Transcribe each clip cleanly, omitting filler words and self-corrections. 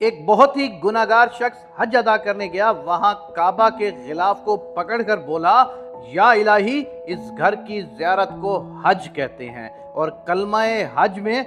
ایک بہت ہی گناہگار شخص حج ادا کرنے گیا، وہاں کعبہ کے غلاف کو پکڑ کر بولا، یا الہی، اس گھر کی زیارت کو حج کہتے ہیں اور کلمہ حج میں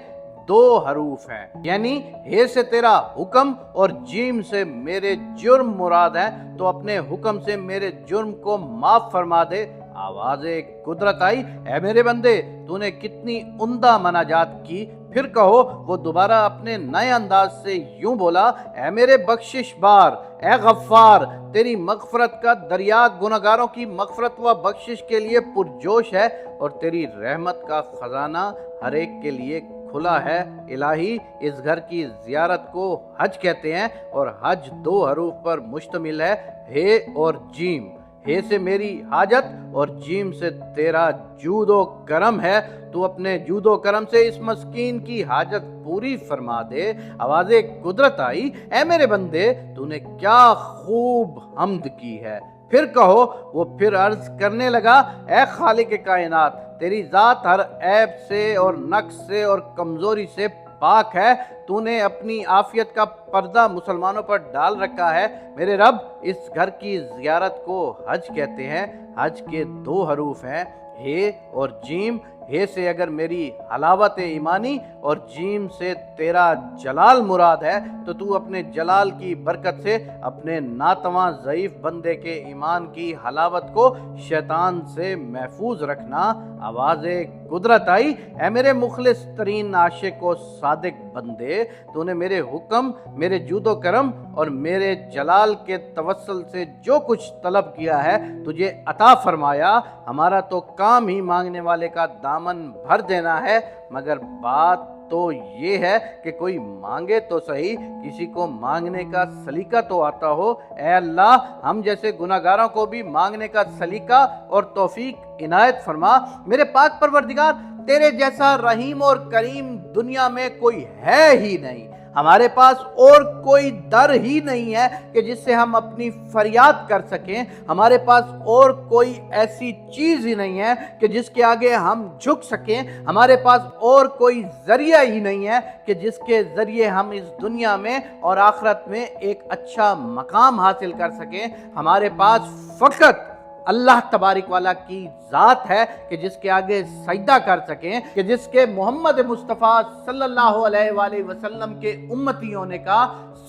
2 حروف ہیں، یعنی ہے سے تیرا حکم اور جیم سے میرے جرم مراد ہے، تو اپنے حکم سے میرے جرم کو معاف فرما دے۔ آواز قدرت آئی، اے میرے بندے، تو نے کتنی عمدہ مناجات کی۔ پھر کہو، وہ دوبارہ اپنے نئے انداز سے یوں بولا، اے میرے بخشش بار، اے غفار، تیری مغفرت کا دریا گناہگاروں کی مغفرت و بخشش کے لیے پرجوش ہے اور تیری رحمت کا خزانہ ہر ایک کے لیے کھلا ہے۔ الہی، اس گھر کی زیارت کو حج کہتے ہیں اور حج 2 حروف پر مشتمل ہے، ہے اور جیم۔ ہے سے میری حاجت اور جیم سے تیرا جود و کرم ہے، تو اپنے جود و کرم سے اس مسکین کی حاجت پوری فرما دے۔ آواز قدرت آئی، اے میرے بندے، تو نے کیا خوب حمد کی ہے۔ پھر کہو، وہ پھر عرض کرنے لگا، اے خالق کائنات، تیری ذات ہر عیب سے اور نقص سے اور کمزوری سے پاک ہے، تو نے اپنی عافیت کا پردہ مسلمانوں پر ڈال رکھا ہے۔ میرے رب، اس گھر کی زیارت کو حج کہتے ہیں، حج کے 2 حروف ہیں، ہے اور جیم۔ ہے سے اگر میری حلاوت ایمانی اور جیم سے تیرا جلال مراد ہے، تو اپنے جلال کی برکت سے اپنے ناتواں ضعیف بندے کے ایمان کی حلاوت کو شیطان سے محفوظ رکھنا۔ آواز قدرت آئی، اے میرے مخلص ترین عاشق و صادق بندے، تو نے میرے حکم، میرے جود و کرم اور میرے جلال کے توسل سے جو کچھ طلب کیا ہے تجھے عطا فرمایا۔ ہمارا تو کام ہی مانگنے والے کا دامن بھر دینا ہے، مگر بات تو یہ ہے کہ کوئی مانگے تو صحیح، کسی کو مانگنے کا سلیقہ تو آتا ہو۔ اے اللہ، ہم جیسے گناہگاروں کو بھی مانگنے کا سلیقہ اور توفیق عنایت فرما۔ میرے پاک پروردگار، تیرے جیسا رحیم اور کریم دنیا میں کوئی ہے ہی نہیں۔ ہمارے پاس اور کوئی در ہی نہیں ہے کہ جس سے ہم اپنی فریاد کر سکیں۔ ہمارے پاس اور کوئی ایسی چیز ہی نہیں ہے کہ جس کے آگے ہم جھک سکیں۔ ہمارے پاس اور کوئی ذریعہ ہی نہیں ہے کہ جس کے ذریعے ہم اس دنیا میں اور آخرت میں ایک اچھا مقام حاصل کر سکیں۔ ہمارے پاس فقط اللہ تبارک والا کی ذات ہے کہ جس کے آگے سجدہ کر سکیں، کہ جس کے محمد مصطفیٰ صلی اللہ علیہ وآلہ وسلم کے امتی ہونے کا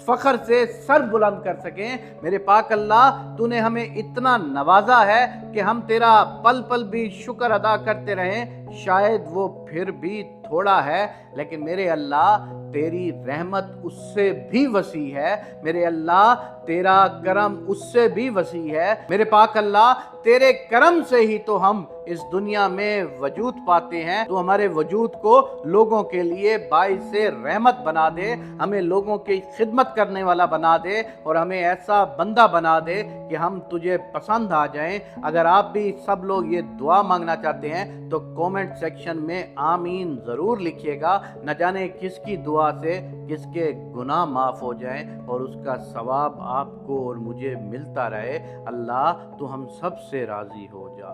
فخر سے سر بلند کر سکیں۔ میرے پاک اللہ، تو نے ہمیں اتنا نوازا ہے کہ ہم تیرا پل پل بھی شکر ادا کرتے رہیں، شاید وہ پھر بھی تھوڑا ہے، لیکن میرے اللہ، تیری رحمت اس سے بھی وسیع ہے۔ میرے اللہ، تیرا کرم اس سے بھی وسیع ہے۔ میرے پاک اللہ، تیرے کرم سے ہی تو ہم اس دنیا میں وجود پاتے ہیں۔ تو ہمارے وجود کو لوگوں کے لیے باعث رحمت بنا دے، ہمیں لوگوں کی خدمت کرنے والا بنا دے اور ہمیں ایسا بندہ بنا دے کہ ہم تجھے پسند آ جائیں۔ اگر آپ بھی سب لوگ یہ دعا مانگنا چاہتے ہیں تو کومنٹ سیکشن میں آمین ضرور لکھیے گا۔ نہ جانے کس کی دعا سے کس کے گناہ معاف ہو جائیں اور اس کا ثواب آپ کو اور مجھے ملتا رہے۔ اللہ، تو ہم سب سے راضی ہو جا۔